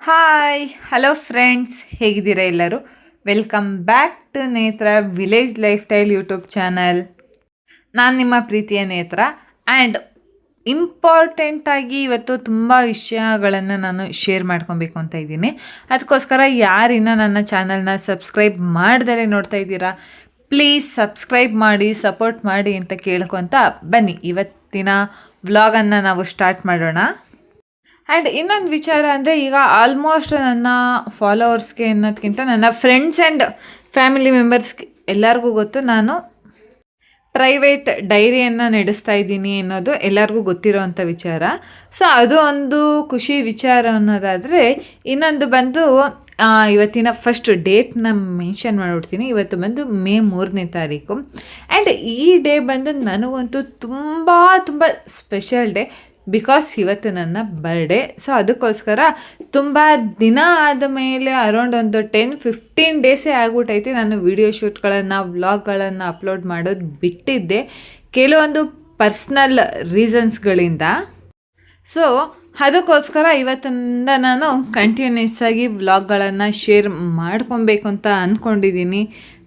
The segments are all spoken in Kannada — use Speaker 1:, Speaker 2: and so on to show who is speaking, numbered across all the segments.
Speaker 1: ಹಾಯ್ ಹಲೋ ಫ್ರೆಂಡ್ಸ್, ಹೇಗಿದ್ದೀರಾ ಎಲ್ಲರೂ? ವೆಲ್ಕಮ್ ಬ್ಯಾಕ್ ಟು ನೇತ್ರ village life style YouTube channel. ನಾನು ನಿಮ್ಮ ಪ್ರೀತಿಯ ನೇತ್ರ. ಆ್ಯಂಡ್ ಇಂಪಾರ್ಟೆಂಟಾಗಿ ಇವತ್ತು ತುಂಬ ವಿಷಯಗಳನ್ನು ನಾನು ಶೇರ್ ಮಾಡ್ಕೊಬೇಕು ಅಂತ ಇದ್ದೀನಿ. ಅದಕ್ಕೋಸ್ಕರ ಯಾರಿನ್ನ ನನ್ನ ಚಾನಲ್ನ ಸಬ್ಸ್ಕ್ರೈಬ್ ಮಾಡ್ದಲೇ ನೋಡ್ತಾ ಇದ್ದೀರಾ, ಪ್ಲೀಸ್ ಸಬ್ಸ್ಕ್ರೈಬ್ ಮಾಡಿ, ಸಪೋರ್ಟ್ ಮಾಡಿ ಅಂತ ಕೇಳ್ಕೊತ ಬನ್ನಿ ಇವತ್ತಿನ ವ್ಲಾಗನ್ನು ನಾವು ಸ್ಟಾರ್ಟ್ ಮಾಡೋಣ. ಆ್ಯಂಡ್ ಇನ್ನೊಂದು ವಿಚಾರ ಅಂದರೆ, ಈಗ ಆಲ್ಮೋಸ್ಟ್ ನನ್ನ ಫಾಲೋವರ್ಸ್ಗೆ ಅನ್ನೋದಕ್ಕಿಂತ ನನ್ನ ಫ್ರೆಂಡ್ಸ್ ಆ್ಯಂಡ್ ಫ್ಯಾಮಿಲಿ ಮೆಂಬರ್ಸ್ಗೆ ಎಲ್ಲರಿಗೂ ಗೊತ್ತು, ನಾನು ಪ್ರೈವೇಟ್ ಡೈರಿಯನ್ನು ನಡೆಸ್ತಾ ಇದ್ದೀನಿ ಅನ್ನೋದು ಎಲ್ಲರಿಗೂ ಗೊತ್ತಿರೋವಂಥ ವಿಚಾರ. ಸೊ ಅದು ಒಂದು ಖುಷಿ ವಿಚಾರ ಅನ್ನೋದಾದರೆ, ಇನ್ನೊಂದು ಬಂದು ಇವತ್ತಿನ ಫಸ್ಟ್ ಡೇಟ್ನ ಮೆನ್ಷನ್ ಮಾಡಿಬಿಡ್ತೀನಿ. ಇವತ್ತು ಬಂದು ಮೇ 3ನೇ ತಾರೀಕು. ಆ್ಯಂಡ್ ಈ ಡೇ ಬಂದು ನನಗಂತೂ ತುಂಬ ತುಂಬ ಸ್ಪೆಷಲ್ ಡೇ, ಬಿಕಾಸ್ ಇವತ್ತು ನನ್ನ ಬರ್ಡೇ. ಸೊ ಅದಕ್ಕೋಸ್ಕರ ತುಂಬ ದಿನ ಆದ ಮೇಲೆ ಅರೌಂಡ್ ಒಂದು 10-15 ಡೇಸೇ ಆಗ್ಬಿಟ್ಟೈತಿ ನಾನು ವಿಡಿಯೋ ಶೂಟ್ಗಳನ್ನು, ವ್ಲಾಗ್ಗಳನ್ನು ಅಪ್ಲೋಡ್ ಮಾಡೋದು ಬಿಟ್ಟಿದ್ದೆ, ಕೆಲವೊಂದು ಪರ್ಸ್ನಲ್ ರೀಸನ್ಸ್ಗಳಿಂದ. ಸೊ ಅದಕ್ಕೋಸ್ಕರ ಇವತ್ತಿಂದ ನಾನು ಕಂಟಿನ್ಯೂಸ್ ಆಗಿ ವ್ಲಾಗ್ಗಳನ್ನು ಶೇರ್ ಮಾಡ್ಕೊಬೇಕು ಅಂತ ಅಂದ್ಕೊಂಡಿದ್ದೀನಿ.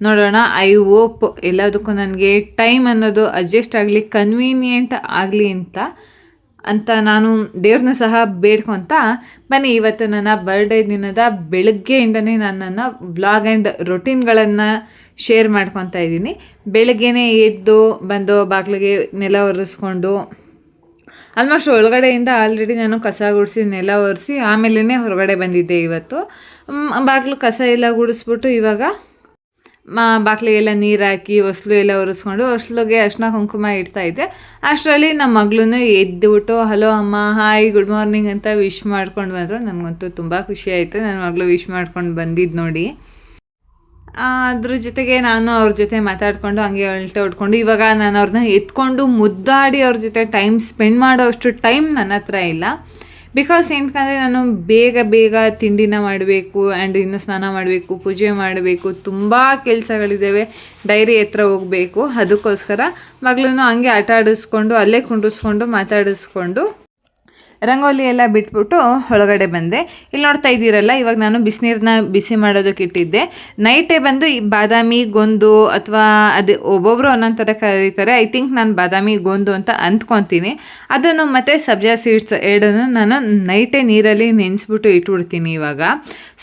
Speaker 1: ನೋಡೋಣ, ಐ ಹೋಪ್ ಎಲ್ಲದಕ್ಕೂ ನನಗೆ ಟೈಮ್ ಅನ್ನೋದು ಅಡ್ಜಸ್ಟ್ ಆಗಲಿ, ಕನ್ವೀನಿಯೆಂಟ್ ಆಗಲಿ ಅಂತ ನಾನು ದೇವ್ರನ್ನ ಸಹ ಬೇಡ್ಕೊತ ಬನ್ನಿ. ಇವತ್ತು ನನ್ನ ಬರ್ಡೇ ದಿನದ ಬೆಳಗ್ಗೆಯಿಂದನೇ ನಾನು ನನ್ನ ವ್ಲಾಗ್ ಆ್ಯಂಡ್ ರೊಟೀನ್ಗಳನ್ನು ಶೇರ್ ಮಾಡ್ಕೊತಾ ಇದ್ದೀನಿ. ಬೆಳಗ್ಗೆನೇ ಎದ್ದು ಬಂದು ಬಾಗಿಲಿಗೆ ನೆಲ ಒರೆಸ್ಕೊಂಡು, ಆಲ್ಮೋಸ್ಟ್ ಒಳಗಡೆಯಿಂದ ಆಲ್ರೆಡಿ ನಾನು ಕಸ ಗುಡಿಸಿ ನೆಲ ಒರೆಸಿ ಆಮೇಲೆ ಹೊರಗಡೆ ಬಂದಿದ್ದೆ. ಇವತ್ತು ಬಾಗಿಲು ಕಸ ಎಲ್ಲ ಗುಡಿಸ್ಬಿಟ್ಟು ಇವಾಗ ಬಾಗಿಲಿಗೆಲ್ಲ ನೀರು ಹಾಕಿ ಹೊಸ್ಲು ಎಲ್ಲ ಒರೆಸ್ಕೊಂಡು ಹೊಸ್ಲಿಗೆ ಅರ್ಶಿನ ಕುಂಕುಮ ಇಡ್ತಾಯಿದ್ದೆ. ಅಷ್ಟರಲ್ಲಿ ನಮ್ಮ ಮಗಳೂ ಎದ್ದುಬಿಟ್ಟು ಹಲೋ ಅಮ್ಮ, ಹಾಯ್, ಗುಡ್ ಮಾರ್ನಿಂಗ್ ಅಂತ ವಿಶ್ ಮಾಡ್ಕೊಂಡು ಬಂದರು. ನನಗಂತೂ ತುಂಬ ಖುಷಿ ಆಯಿತು ನನ್ನ ಮಗಳು ವಿಶ್ ಮಾಡ್ಕೊಂಡು ಬಂದಿದ್ದು ನೋಡಿ. ಅದ್ರ ಜೊತೆಗೆ ನಾನು ಅವ್ರ ಜೊತೆ ಮಾತಾಡಿಕೊಂಡು ಹಂಗೆ ಅಳ್ಟೆ ಹೊಡ್ಕೊಂಡು, ಇವಾಗ ನಾನು ಅವ್ರನ್ನ ಎತ್ಕೊಂಡು ಮುದ್ದಾಡಿ ಅವ್ರ ಜೊತೆ ಟೈಮ್ ಸ್ಪೆಂಡ್ ಮಾಡೋ ಅಷ್ಟು ಟೈಮ್ ನನ್ನ ಹತ್ರ ಇಲ್ಲ. ಬಿಕಾಸ್ ಏನಕ್ಕಂದರೆ ನಾನು ಬೇಗ ತಿಂಡಿನ ಮಾಡಬೇಕು, ಆ್ಯಂಡ್ ಇನ್ನೂ ಸ್ನಾನ ಮಾಡಬೇಕು, ಪೂಜೆ ಮಾಡಬೇಕು, ತುಂಬ ಕೆಲಸಗಳಿದ್ದಾವೆ, ಡೈರಿ ಹತ್ರ ಹೋಗಬೇಕು. ಅದಕ್ಕೋಸ್ಕರ ಮಗಳೂ ಹಂಗೆ ಆಟ ಆಡಿಸ್ಕೊಂಡು ಅಲ್ಲೇ ಕುಂಡಿಸ್ಕೊಂಡು ಮಾತಾಡಿಸ್ಕೊಂಡು ರಂಗೋಲಿ ಎಲ್ಲ ಬಿಟ್ಬಿಟ್ಟು ಒಳಗಡೆ ಬಂದೆ. ಇಲ್ಲಿ ನೋಡ್ತಾ ಇದ್ದೀರಲ್ಲ, ಇವಾಗ ನಾನು ಬಿಸಿನೀರನ್ನ ಬಿಸಿ ಮಾಡೋದಕ್ಕೆ ಇಟ್ಟಿದ್ದೆ. ನೈಟೇ ಬಂದು ಈ ಬಾದಾಮಿ ಗೊಂದು ಅಥವಾ ಅದು ಒಬ್ಬೊಬ್ಬರು ಒಂದೊಂದು ಥರ ಕರೀತಾರೆ. ಐ ಥಿಂಕ್ ನಾನು ಬಾದಾಮಿ ಗೊಂದು ಅಂತ ಅಂದ್ಕೊತೀನಿ. ಅದನ್ನು ಮತ್ತು ಸಬ್ಜಾ ಸೀಡ್ಸ್ ಎರಡನ್ನು ನಾನು ನೈಟೇ ನೀರಲ್ಲಿ ನೆನೆಸ್ಬಿಟ್ಟು ಇಟ್ಬಿಡ್ತೀನಿ ಇವಾಗ.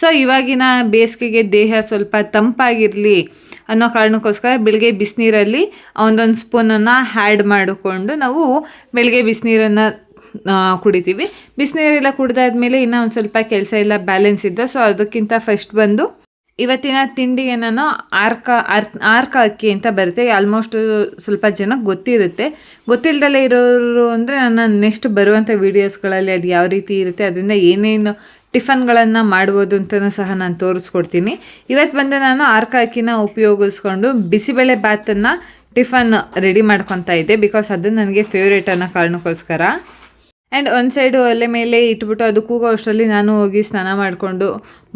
Speaker 1: ಸೊ ಇವಾಗಿನ ಬೇಸಿಗೆಗೆ ದೇಹ ಸ್ವಲ್ಪ ತಂಪಾಗಿರಲಿ ಅನ್ನೋ ಕಾರಣಕ್ಕೋಸ್ಕರ ಬೆಳಗ್ಗೆ ಬಿಸಿನೀರಲ್ಲಿ ಒಂದೊಂದು ಸ್ಪೂನನ್ನು ಆ್ಯಡ್ ಮಾಡಿಕೊಂಡು ನಾವು ಬೆಳಗ್ಗೆ ಬಿಸಿನೀರನ್ನು ಕುಡಿತೀವಿ. ಬಿಸಿನೀರೆಲ್ಲ ಕುಡಿದಾದ್ಮೇಲೆ ಇನ್ನೂ ಒಂದು ಸ್ವಲ್ಪ ಕೆಲಸ ಎಲ್ಲ ಬ್ಯಾಲೆನ್ಸ್ ಇದ್ದು, ಸೊ ಅದಕ್ಕಿಂತ ಫಸ್ಟ್ ಬಂದು ಇವತ್ತಿನ ತಿಂಡಿಗೆ ನಾನು ಆರ್ಕ ಅಕ್ಕಿ ಅಂತ ಬರುತ್ತೆ. ಆಲ್ಮೋಸ್ಟ್ ಸ್ವಲ್ಪ ಜನಕ್ಕೆ ಗೊತ್ತಿರುತ್ತೆ. ಗೊತ್ತಿಲ್ಲದಲ್ಲೇ ಇರೋರು ಅಂದರೆ ನನ್ನ ನೆಕ್ಸ್ಟ್ ಬರುವಂಥ ವೀಡಿಯೋಸ್ಗಳಲ್ಲಿ ಅದು ಯಾವ ರೀತಿ ಇರುತ್ತೆ, ಅದರಿಂದ ಏನೇನು ಟಿಫನ್ಗಳನ್ನು ಮಾಡ್ಬೋದು ಅಂತಲೂ ಸಹ ನಾನು ತೋರಿಸ್ಕೊಡ್ತೀನಿ. ಇವತ್ತು ಬಂದು ನಾನು ಆರ್ಕ ಅಕ್ಕಿನ ಉಪಯೋಗಿಸ್ಕೊಂಡು ಬಿಸಿಬೇಳೆ ಬಾತನ್ನು ಟಿಫನ್ ರೆಡಿ ಮಾಡ್ಕೊತಾ ಇದ್ದೆ. ಬಿಕಾಸ್ ಅದು ನನಗೆ ಫೇವ್ರೇಟ್ ಅನ್ನೋ ಕಾರಣಕ್ಕೋಸ್ಕರ. ಆ್ಯಂಡ್ ಒಂದು ಸೈಡು ಒಲೆ ಮೇಲೆ ಇಟ್ಬಿಟ್ಟು ಅದು ಕೂಗೋ ಅಷ್ಟರಲ್ಲಿ ನಾನು ಹೋಗಿ ಸ್ನಾನ ಮಾಡಿಕೊಂಡು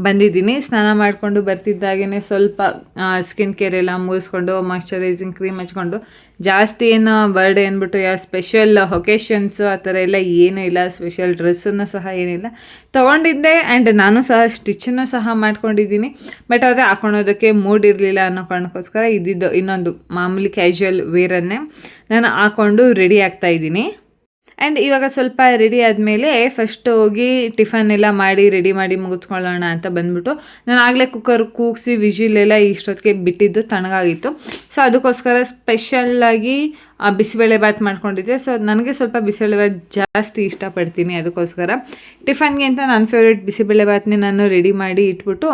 Speaker 1: ಬಂದಿದ್ದೀನಿ. ಸ್ನಾನ ಮಾಡಿಕೊಂಡು ಬರ್ತಿದ್ದಾಗೇ ಸ್ವಲ್ಪ ಸ್ಕಿನ್ ಕೇರ್ ಎಲ್ಲ ಮುಗಿಸ್ಕೊಂಡು ಮಾಯ್ಶ್ಚರೈಸಿಂಗ್ ಕ್ರೀಮ್ ಹಚ್ಕೊಂಡು, ಜಾಸ್ತಿ ಏನು ಬರ್ಡೇ ಅಂದ್ಬಿಟ್ಟು ಯಾವ ಸ್ಪೆಷಲ್ ಒಕೇಶನ್ಸು ಆ ಥರ ಎಲ್ಲ ಏನೂ ಇಲ್ಲ, ಸ್ಪೆಷಲ್ ಡ್ರೆಸ್ಸನ್ನು ಸಹ ಏನಿಲ್ಲ ತೊಗೊಂಡಿದ್ದೆ. ಆ್ಯಂಡ್ ನಾನು ಸಹ ಸ್ಟಿಚ್ಚನ್ನು ಸಹ ಮಾಡ್ಕೊಂಡಿದ್ದೀನಿ. ಬಟ್ ಆದರೆ ಹಾಕೊಳೋದಕ್ಕೆ ಮೂಡ್ ಇರಲಿಲ್ಲ ಅನ್ನೋ ಕಾರಣಕ್ಕೋಸ್ಕರ ಇದ್ದಿದ್ದು ಇನ್ನೊಂದು ಮಾಮೂಲಿ ಕ್ಯಾಶುವಲ್ ವೇರನ್ನೇ ನಾನು ಹಾಕ್ಕೊಂಡು ರೆಡಿ ಆಗ್ತಾಯಿದ್ದೀನಿ. ಆ್ಯಂಡ್ ಇವಾಗ ಸ್ವಲ್ಪ ರೆಡಿ ಆದಮೇಲೆ ಫಸ್ಟ್ ಹೋಗಿ ಟಿಫನ್ ಎಲ್ಲ ರೆಡಿ ಮಾಡಿ ಮುಗಿಸ್ಕೊಳ್ಳೋಣ ಅಂತ ಬಂದ್ಬಿಟ್ಟು, ನಾನು ಆಗಲೇ ಕುಕ್ಕರ್ ಕೂಗಿಸಿ ವಿಜಿಲೆಲ್ಲ ಇಷ್ಟೊತ್ತಿಗೆ ಬಿಟ್ಟಿದ್ದು ತಣ್ಣಗಾಗಿತ್ತು. ಸೊ ಅದಕ್ಕೋಸ್ಕರ ಸ್ಪೆಷಲ್ಲಾಗಿ ಬಿಸಿಬೇಳೆ ಬಾತ್ ಮಾಡ್ಕೊಂಡಿದ್ದೆ. ಸೊ ನನಗೆ ಸ್ವಲ್ಪ ಬಿಸಿಬೇಳೆ ಬಾತ್ ಜಾಸ್ತಿ ಇಷ್ಟಪಡ್ತೀನಿ. ಅದಕ್ಕೋಸ್ಕರ ಟಿಫನ್ಗೆ ಅಂತ ನನ್ನ ಫೇವ್ರೇಟ್ ಬಿಸಿಬೇಳೆ ಬಾತ್ನೇ ನಾನು ರೆಡಿ ಮಾಡಿ ಇಟ್ಬಿಟ್ಟು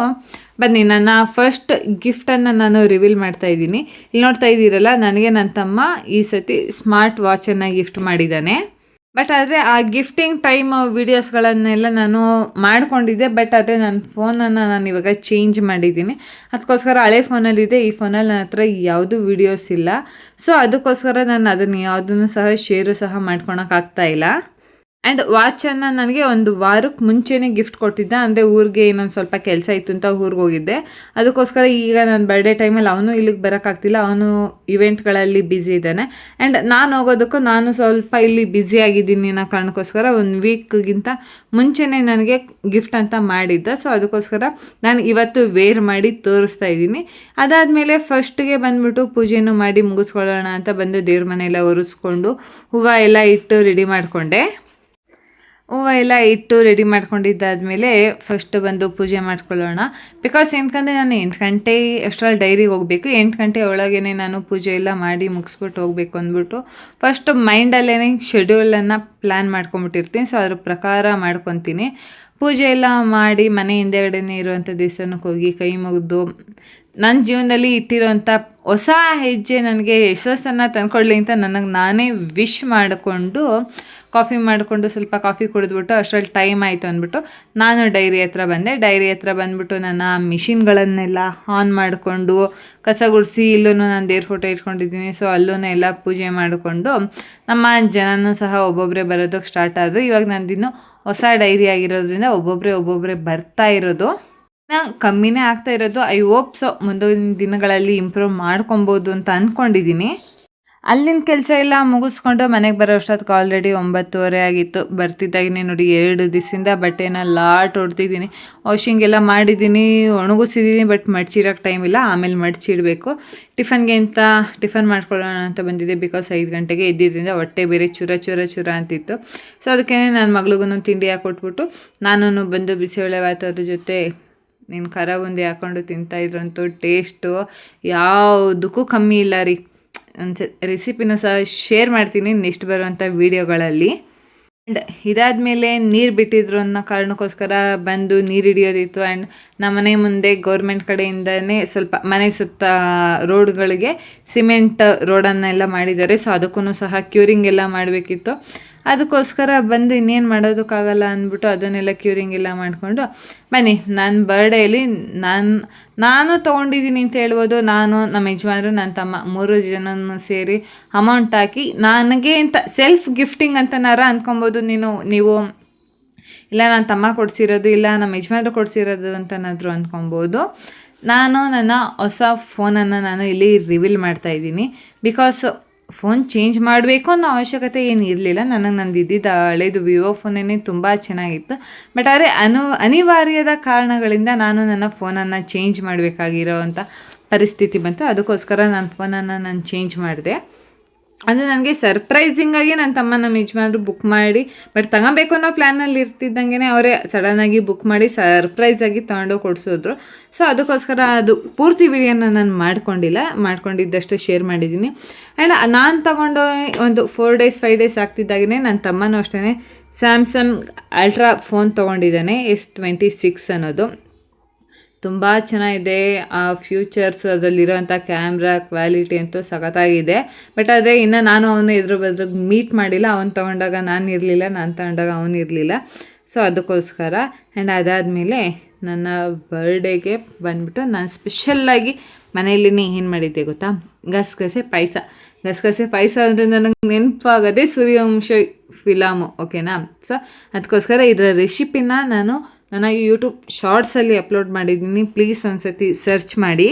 Speaker 1: ಬನ್ನಿ ನನ್ನ ಫಸ್ಟ್ ಗಿಫ್ಟನ್ನು ನಾನು ರಿವೀಲ್ ಮಾಡ್ತಾಯಿದ್ದೀನಿ. ಇಲ್ಲಿ ನೋಡ್ತಾ ಇದ್ದೀರಲ್ಲ, ನನಗೆ ನನ್ನ ತಮ್ಮ ಈ ಸತಿ ಸ್ಮಾರ್ಟ್ ವಾಚನ್ನು ಗಿಫ್ಟ್ ಮಾಡಿದ್ದಾನೆ. ಬಟ್ ಆದರೆ ಆ ಗಿಫ್ಟಿಂಗ್ ಟೈಮ್ ವೀಡಿಯೋಸ್ಗಳನ್ನೆಲ್ಲ ನಾನು ಮಾಡ್ಕೊಂಡಿದ್ದೆ. ಬಟ್ ಅದೇ ನನ್ನ ಫೋನನ್ನು ನಾನು ಇವಾಗ ಚೇಂಜ್ ಮಾಡಿದ್ದೀನಿ. ಅದಕ್ಕೋಸ್ಕರ ಹಳೆ ಫೋನಲ್ಲಿದೆ, ಈ ಫೋನಲ್ಲಿ ನನ್ನ ಹತ್ರ ಯಾವುದೂ ವೀಡಿಯೋಸ್ ಇಲ್ಲ. ಸೊ ಅದಕ್ಕೋಸ್ಕರ ನಾನು ಅದನ್ನು ಯಾವುದನ್ನು ಸಹ ಶೇರು ಸಹ ಮಾಡ್ಕೊಳಕ್ಕಾಗ್ತಾಯಿಲ್ಲ. ಆ್ಯಂಡ್ ವಾಚನ್ನು ನನಗೆ ಒಂದು ವಾರಕ್ಕೆ ಮುಂಚೆನೇ ಗಿಫ್ಟ್ ಕೊಟ್ಟಿದ್ದ. ಅಂದರೆ ಊರಿಗೆ ಇನ್ನೊಂದು ಸ್ವಲ್ಪ ಕೆಲಸ ಇತ್ತು ಅಂತ ಊರಿಗೆ ಹೋಗಿದ್ದೆ. ಅದಕ್ಕೋಸ್ಕರ ಈಗ ನನ್ನ ಬರ್ಡೇ ಟೈಮಲ್ಲಿ ಅವನು ಇಲ್ಲಿಗೆ ಬರೋಕ್ಕಾಗ್ತಿಲ್ಲ, ಅವನು ಇವೆಂಟ್ಗಳಲ್ಲಿ ಬ್ಯುಸಿ ಇದ್ದಾನೆ. ಆ್ಯಂಡ್ ನಾನು ಹೋಗೋದಕ್ಕೂ ನಾನು ಸ್ವಲ್ಪ ಇಲ್ಲಿ ಬ್ಯುಸಿ ಆಗಿದ್ದೀನಿ ಅನ್ನೋ ಕಾರಣಕ್ಕೋಸ್ಕರ 1 ವೀಕ್ಗಿಂತ ಮುಂಚೆನೇ ನನಗೆ ಗಿಫ್ಟ್ ಅಂತ ಮಾಡಿದ್ದ. ಸೊ ಅದಕ್ಕೋಸ್ಕರ ನಾನು ಇವತ್ತು ವೇರ್ ಮಾಡಿ ತೋರಿಸ್ತಾ ಇದ್ದೀನಿ. ಅದಾದಮೇಲೆ ಫಸ್ಟಿಗೆ ಬಂದುಬಿಟ್ಟು ಪೂಜೆನೂ ಮಾಡಿ ಮುಗಿಸ್ಕೊಳ್ಳೋಣ ಅಂತ ಬಂದು ದೇವ್ರ ಮನೆಯೆಲ್ಲ ಒರೆಸ್ಕೊಂಡು ಹೂವು ಎಲ್ಲ ಇಟ್ಟು ರೆಡಿ ಮಾಡಿಕೊಂಡೆ. ಹೂವು ಎಲ್ಲ ಇಟ್ಟು ರೆಡಿ ಮಾಡ್ಕೊಂಡಿದ್ದಾದಮೇಲೆ ಫಸ್ಟ್ ಬಂದು ಪೂಜೆ ಮಾಡ್ಕೊಳ್ಳೋಣ. ಬಿಕಾಸ್ ಏನಕ್ಕಂದರೆ ನಾನು 8 ಗಂಟೆ ಅಷ್ಟರಲ್ಲಿ ಡೈರಿಗೆ ಹೋಗಬೇಕು. 8 ಗಂಟೆ ಒಳಗೇ ನಾನು ಪೂಜೆ ಎಲ್ಲ ಮಾಡಿ ಮುಗಿಸ್ಬಿಟ್ಟು ಹೋಗಬೇಕು ಅಂದ್ಬಿಟ್ಟು ಫಸ್ಟ್ ಮೈಂಡಲ್ಲೇ ಶೆಡ್ಯೂಲನ್ನು ಪ್ಲ್ಯಾನ್ ಮಾಡ್ಕೊಂಬಿಟ್ಟಿರ್ತೀನಿ. ಸೊ ಅದ್ರ ಪ್ರಕಾರ ಮಾಡ್ಕೊತೀನಿ. ಪೂಜೆ ಎಲ್ಲ ಮಾಡಿ ಮನೆ ಹಿಂದೆಗಡೆನೇ ಇರುವಂಥ ದೇವಸ್ಥಾನಕ್ಕೆ ಹೋಗಿ ಕೈ ಮುಗಿದು ನನ್ನ ಜೀವನದಲ್ಲಿ ಇಟ್ಟಿರೋಂಥ ಹೊಸ ಹೆಜ್ಜೆ ನನಗೆ ಯಶಸ್ಸನ್ನು ತಂದ್ಕೊಡ್ಲಿ ಅಂತ ನನಗೆ ನಾನೇ ವಿಶ್ ಮಾಡಿಕೊಂಡು ಕಾಫಿ ಮಾಡಿಕೊಂಡು ಸ್ವಲ್ಪ ಕಾಫಿ ಕುಡಿದ್ಬಿಟ್ಟು ಅಷ್ಟರಲ್ಲಿ ಟೈಮ್ ಆಯಿತು ಅಂದ್ಬಿಟ್ಟು ನಾನು ಡೈರಿ ಹತ್ರ ಬಂದೆ. ಡೈರಿ ಹತ್ರ ಬಂದುಬಿಟ್ಟು ನನ್ನ ಮಿಷಿನ್ಗಳನ್ನೆಲ್ಲ ಆನ್ ಮಾಡಿಕೊಂಡು ಕಸ ಗುಡಿಸಿ ಇಲ್ಲೂ ನಾನು ದೇವ್ರ ಫೋಟೋ ಇಟ್ಕೊಂಡಿದ್ದೀನಿ. ಸೊ ಅಲ್ಲೂ ಎಲ್ಲ ಪೂಜೆ ಮಾಡಿಕೊಂಡು ನಮ್ಮ ಜನನೂ ಸಹ ಒಬ್ಬೊಬ್ಬರೇ ಬರೋದಕ್ಕೆ ಸ್ಟಾರ್ಟ್ ಆದರು. ಇವಾಗ ನಂದಿನ್ನು ಹೊಸ ಡೈರಿ ಆಗಿರೋದ್ರಿಂದ ಒಬ್ಬೊಬ್ಬರೇ ಬರ್ತಾ ಇರೋದು. ಕಮ್ಮಿನೇ ಆಗ್ತಾ ಇರೋದು. ಐ ಹೋಪ್ ಸೊ ಮುಂದಿನ ದಿನಗಳಲ್ಲಿ ಇಂಪ್ರೂವ್ ಮಾಡ್ಕೊಬೋದು ಅಂತ ಅಂದ್ಕೊಂಡಿದ್ದೀನಿ. ಅಲ್ಲಿನ ಕೆಲಸ ಎಲ್ಲ ಮುಗಿಸ್ಕೊಂಡು ಮನೆಗೆ ಬರೋ ಅಷ್ಟೊತ್ತಿಗೆ ಆಲ್ರೆಡಿ 9:30 ಆಗಿತ್ತು. ಬರ್ತಿದ್ದಾಗಿನೇ ನೋಡಿ 2 ದಿವಸದಿಂದ ಬಟ್ಟೆನ ಲಾಟ್ ಹೊಡ್ತಿದ್ದೀನಿ. ವಾಷಿಂಗ್ ಎಲ್ಲ ಮಾಡಿದ್ದೀನಿ, ಒಣಗಿಸಿದ್ದೀನಿ, ಬಟ್ ಮಡ್ಚಿರೋಕ್ಕೆ ಟೈಮ್ ಇಲ್ಲ. ಆಮೇಲೆ ಮಡ್ಚಿಡಬೇಕು. ಟಿಫನ್ಗೆ ಅಂತ ಟಿಫನ್ ಮಾಡ್ಕೊಳ್ಳೋಣ ಅಂತ ಬಂದಿದ್ದೆ. ಬಿಕಾಸ್ 5 ಗಂಟೆಗೆ ಎದ್ದಿದ್ದರಿಂದ ಹೊಟ್ಟೆ ಬೇರೆ ಚುರ ಅಂತಿತ್ತು. ಸೊ ಅದಕ್ಕೆ ನನ್ನ ಮಗಳಿಗೂ ತಿಂಡಿ ಹಾಕ್ಕೊಟ್ಬಿಟ್ಟು ನಾನು ಬಂದು ಬಿಸಿಬೇಳೆ ಭಾತ್ ಅದ್ರ ಜೊತೆ ನೀನು ಖಾರ ಬುಂದಿ ಹಾಕ್ಕೊಂಡು ತಿಂತಾಯಿದ್ರಂತೂ ಟೇಸ್ಟು ಯಾವುದಕ್ಕೂ ಕಮ್ಮಿ ಇಲ್ಲ ರೀ. ರೆಸಿಪಿನೂ ಸಹ ಶೇರ್ ಮಾಡ್ತೀನಿ ನೆಕ್ಸ್ಟ್ ಬರುವಂಥ ವೀಡಿಯೋಗಳಲ್ಲಿ. ಆ್ಯಂಡ್ ಇದಾದಮೇಲೆ ನೀರು ಬಿಟ್ಟಿದ್ರು ಅನ್ನೋ ಕಾರಣಕ್ಕೋಸ್ಕರ ಬಂದು ನೀರು ಹಿಡಿಯೋದಿತ್ತು. ಆ್ಯಂಡ್ ನಮ್ಮ ಮನೆ ಮುಂದೆ ಗೌರ್ಮೆಂಟ್ ಕಡೆಯಿಂದನೇ ಸ್ವಲ್ಪ ಮನೆ ಸುತ್ತ ರೋಡ್ಗಳಿಗೆ ಸಿಮೆಂಟ್ ರೋಡನ್ನೆಲ್ಲ ಮಾಡಿದ್ದಾರೆ. ಸೊ ಅದಕ್ಕೂ ಸಹ ಕ್ಯೂರಿಂಗ್ ಎಲ್ಲ ಮಾಡಬೇಕಿತ್ತು. ಅದಕ್ಕೋಸ್ಕರ ಬಂದು ಇನ್ನೇನು ಮಾಡೋದಕ್ಕಾಗಲ್ಲ ಅಂದ್ಬಿಟ್ಟು ಅದನ್ನೆಲ್ಲ ಕ್ಯೂರಿಂಗ್ ಎಲ್ಲ ಮಾಡಿಕೊಂಡು ಬನ್ನಿ. ನನ್ನ ಬರ್ಡೇಲಿ ನಾನು ತೊಗೊಂಡಿದ್ದೀನಿ ಅಂತ ಹೇಳ್ಬೋದು. ನಾನು, ನಮ್ಮ ಯಜಮಾನರು, ನನ್ನ ತಮ್ಮ 3 ಜನನೂ ಸೇರಿ ಅಮೌಂಟ್ ಹಾಕಿ ನನಗೆ ಅಂತ ಸೆಲ್ಫ್ ಗಿಫ್ಟಿಂಗ್ ಅಂತನಾರ ಅಂದ್ಕೊಬೋದು ನೀವು. ಇಲ್ಲ ನನ್ನ ತಮ್ಮ ಕೊಡಿಸಿರೋದು, ಇಲ್ಲ ನಮ್ಮ ಯಜಮಾನರು ಕೊಡಿಸಿರೋದು ಅಂತನಾದರೂ ಅಂದ್ಕೊಬೋದು. ನಾನು ನನ್ನ ಹೊಸ ಫೋನನ್ನು ನಾನು ಇಲ್ಲಿ ರಿವೀಲ್ ಮಾಡ್ತಾಯಿದ್ದೀನಿ. ಬಿಕಾಸ್ ಫೋನ್ ಚೇಂಜ್ ಮಾಡಬೇಕು ಅನ್ನೋ ಅವಶ್ಯಕತೆ ಏನು ಇರಲಿಲ್ಲ. ನಂದು ಇದ್ದಿದ್ದು ಹಳೇದು ವಿವೋ ಫೋನೇ ತುಂಬ ಚೆನ್ನಾಗಿತ್ತು. ಬಟ್ ಆದರೆ ಅನಿವಾರ್ಯದ ಕಾರಣಗಳಿಂದ ನಾನು ನನ್ನ ಫೋನನ್ನು ಚೇಂಜ್ ಮಾಡಬೇಕಾಗಿರೋ ಅಂಥ ಪರಿಸ್ಥಿತಿ ಬಂತು. ಅದಕ್ಕೋಸ್ಕರ ನನ್ನ ಫೋನನ್ನು ನಾನು ಚೇಂಜ್ ಮಾಡಿದೆ. ಅದು ನನಗೆ ಸರ್ಪ್ರೈಸಿಂಗಾಗಿ ನನ್ನ ತಮ್ಮ ನಮ್ಮ ಯಜಮಾನರು ಬುಕ್ ಮಾಡಿ, ಬಟ್ ತಗೋಬೇಕು ಅನ್ನೋ ಪ್ಲ್ಯಾನಲ್ಲಿ ಇರ್ತಿದ್ದಂಗೆ ಅವರೇ ಸಡನ್ನಾಗಿ ಬುಕ್ ಮಾಡಿ ಸರ್ಪ್ರೈಸಾಗಿ ತೊಗೊಂಡು ಕೊಡಿಸಿದ್ರು. ಸೊ ಅದಕ್ಕೋಸ್ಕರ ಅದು ಪೂರ್ತಿ ವಿಡಿಯೋನ ನಾನು ಮಾಡ್ಕೊಂಡಿದ್ದಷ್ಟು ಶೇರ್ ಮಾಡಿದ್ದೀನಿ. ಆ್ಯಂಡ್ ನಾನು ತೊಗೊಂಡು ಒಂದು 4 ಡೇಸ್ 5 ಡೇಸ್ ಆಗ್ತಿದ್ದಾಗೇ ನನ್ನ ತಮ್ಮನೂ ಅಷ್ಟೇ ಸ್ಯಾಮ್ಸಂಗ್ ಅಲ್ಟ್ರಾ ಫೋನ್ ತೊಗೊಂಡಿದ್ದಾನೆ, S26 ಅನ್ನೋದು. ತುಂಬ ಚೆನ್ನಾಗಿದೆ. ಆ ಫ್ಯೂಚರ್ಸ್, ಅದರಲ್ಲಿರೋಂಥ ಕ್ಯಾಮ್ರಾ ಕ್ವಾಲಿಟಿ ಅಂತೂ ಸಖತ್ತಾಗಿದೆ. ಬಟ್ ಅದೇ ಇನ್ನು ನಾನು ಅವನು ಎದುರು ಮೀಟ್ ಮಾಡಿಲ್ಲ. ಅವನು ತೊಗೊಂಡಾಗ ನಾನು ಇರಲಿಲ್ಲ, ನಾನು ತೊಗೊಂಡಾಗ ಅವನು ಇರಲಿಲ್ಲ. ಸೊ ಅದಕ್ಕೋಸ್ಕರ. ಆ್ಯಂಡ್ ಅದಾದಮೇಲೆ ನನ್ನ ಬರ್ಡೇಗೆ ಬಂದುಬಿಟ್ಟು ನಾನು ಸ್ಪೆಷಲ್ಲಾಗಿ ಮನೆಯಲ್ಲಿನೇ ಏನು ಮಾಡಿದ್ದೆ ಗೊತ್ತಾ, ಗಸಗಸೆ ಪಾಯಸ ಅಂದರೆ ನನಗೆ ನೆನಪಾಗದೆ ಸೂರ್ಯವಂಶ ಫಿಲಮು, ಓಕೆನಾ. ಸೊ ಅದಕ್ಕೋಸ್ಕರ ಇದರ ರೆಸಿಪಿನ ನಾನು ನನ್ನ ಯೂಟ್ಯೂಬ್ ಶಾರ್ಟ್ಸಲ್ಲಿ ಅಪ್ಲೋಡ್ ಮಾಡಿದ್ದೀನಿ, ಪ್ಲೀಸ್ ಒಂದ್ಸತಿ ಸರ್ಚ್ ಮಾಡಿ.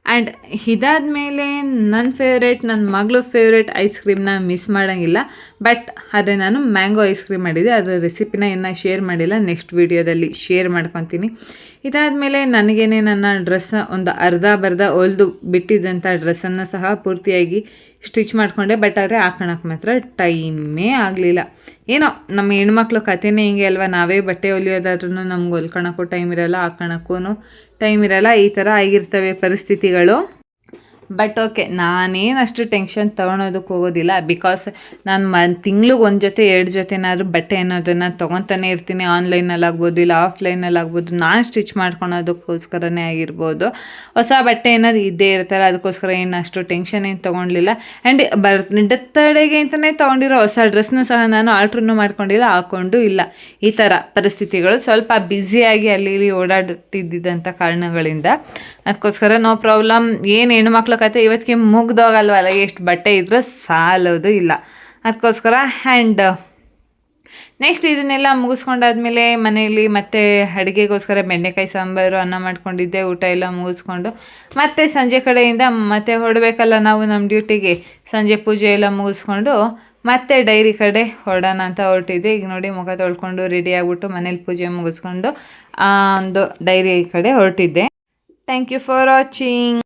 Speaker 1: ಆ್ಯಂಡ್ ಇದಾದಮೇಲೆ ನನ್ನ ಮಗಳು ಫೇವ್ರೇಟ್ ಐಸ್ ಕ್ರೀಮ್ನ ಮಿಸ್ ಮಾಡೋಂಗಿಲ್ಲ. ಬಟ್ ಆದರೆ ನಾನು ಮ್ಯಾಂಗೋ ಐಸ್ ಕ್ರೀಮ್ ಮಾಡಿದ್ದೆ, ಅದರ ರೆಸಿಪಿನ ಇನ್ನೂ ಶೇರ್ ಮಾಡಿಲ್ಲ, ನೆಕ್ಸ್ಟ್ ವೀಡಿಯೋದಲ್ಲಿ ಶೇರ್ ಮಾಡ್ಕೊತೀನಿ. ಇದಾದಮೇಲೆ ನನಗೇನೆ ನನ್ನ ಡ್ರೆಸ್ ಒಂದು ಅರ್ಧ ಹೊಲಿದು ಬಿಟ್ಟಿದ್ದಂಥ ಡ್ರೆಸ್ಸನ್ನು ಸಹ ಪೂರ್ತಿಯಾಗಿ ಸ್ಟಿಚ್ ಮಾಡಿಕೊಂಡೆ. ಬಟ್ ಆದರೆ ಹಾಕೋಣಕ್ಕೆ ಮಾತ್ರ ಟೈಮೇ ಆಗಲಿಲ್ಲ. ಏನೋ ನಮ್ಮ ಹೆಣ್ಮಕ್ಳು ಕಥೆನೇ ಹಿಂಗೆ ಅಲ್ವಾ, ನಾವೇ ಬಟ್ಟೆ ಹೊಲಿಯೋದಾದ್ರೂ ನಮ್ಗೆ ಹೊಲ್ಕೊಳಕ್ಕೂ ಟೈಮ್ ಇರೋಲ್ಲ, ಹಾಕೋಣಕ್ಕೂ ಟೈಮ್ ಇರೋಲ್ಲ. ಈ ಥರ ಆಗಿರ್ತವೆ ಪರಿಸ್ಥಿತಿಗಳು. ಬಟ್ ಓಕೆ, ನಾನೇನಷ್ಟು ಟೆನ್ಷನ್ ತೊಗೊಳೋದಕ್ಕೆ ಹೋಗೋದಿಲ್ಲ. ಬಿಕಾಸ್ ನಾನು ತಿಂಗ್ಳಿಗೆ 1 ಜೊತೆ 2 ಜೊತೆನಾದರೂ ಬಟ್ಟೆ ಅನ್ನೋದನ್ನು ತೊಗೊತಾನೆ ಇರ್ತೀನಿ. ಆನ್ಲೈನಲ್ಲಾಗ್ಬೋದು, ಇಲ್ಲ ಆಫ್ಲೈನಲ್ಲಾಗ್ಬೋದು, ನಾನು ಸ್ಟಿಚ್ ಮಾಡ್ಕೊಳೋದಕ್ಕೋಸ್ಕರನೇ ಆಗಿರ್ಬೋದು. ಹೊಸ ಬಟ್ಟೆ ಏನಾದ್ರು ಇದ್ದೇ ಇರ್ತಾರೆ, ಅದಕ್ಕೋಸ್ಕರ ಏನು ಅಷ್ಟು ಟೆನ್ಷನ್ ಏನು ತೊಗೊಂಡಿಲ್ಲ. ಆ್ಯಂಡ್ ಬರ್ತಡೆಗೆ ಅಂತಲೇ ತೊಗೊಂಡಿರೋ ಹೊಸ ಡ್ರೆಸ್ನ ಸಹ ನಾನು ಆಲ್ಟ್ರೂ ಮಾಡ್ಕೊಂಡಿಲ್ಲ, ಹಾಕ್ಕೊಂಡು ಇಲ್ಲ. ಈ ಥರ ಪರಿಸ್ಥಿತಿಗಳು ಸ್ವಲ್ಪ ಬ್ಯುಸಿಯಾಗಿ ಅಲ್ಲಿ ಇಲ್ಲಿ ಓಡಾಡ್ತಿದ್ದಂಥ ಕಾರಣಗಳಿಂದ. ಅದಕ್ಕೋಸ್ಕರ ನೋ ಪ್ರಾಬ್ಲಮ್. ಏನು ಹೆಣ್ಮಕ್ಳು ಕತೆ ಇವತ್ತಿಗೆ ಮುಗ್ದೋಗಲ್ವಲ್ಲ, ಎಷ್ಟು ಬಟ್ಟೆ ಇದ್ರೂ ಸಾಲೋದು ಇಲ್ಲ. ಅದಕ್ಕೋಸ್ಕರ. ಆ್ಯಂಡ್ ನೆಕ್ಸ್ಟ್ ಇದನ್ನೆಲ್ಲ ಮುಗಿಸ್ಕೊಂಡಾದ್ಮೇಲೆ ಮನೆಯಲ್ಲಿ ಮತ್ತೆ ಅಡುಗೆಗೋಸ್ಕರ ಬೆಂಡೆಕಾಯಿ ಸಾಂಬಾರು ಅನ್ನ ಮಾಡ್ಕೊಂಡಿದ್ದೆ. ಊಟ ಎಲ್ಲ ಮುಗಿಸ್ಕೊಂಡು ಮತ್ತೆ ಸಂಜೆ ಕಡೆಯಿಂದ ಮತ್ತೆ ಹೊರಡಬೇಕಲ್ಲ ನಾವು ನಮ್ಮ ಡ್ಯೂಟಿಗೆ. ಸಂಜೆ ಪೂಜೆ ಎಲ್ಲ ಮುಗಿಸ್ಕೊಂಡು ಮತ್ತೆ ಡೈರಿ ಕಡೆ ಹೊರಡೋಣ ಅಂತ ಹೊರಟಿದ್ದೆ. ಈಗ ನೋಡಿ ಮುಖ ತೊಳ್ಕೊಂಡು ರೆಡಿ ಆಗಿಬಿಟ್ಟು ಮನೇಲಿ ಪೂಜೆ ಮುಗಿಸ್ಕೊಂಡು ಒಂದು ಡೈರಿ ಕಡೆ ಹೊರಟಿದ್ದೆ. Thank you for watching.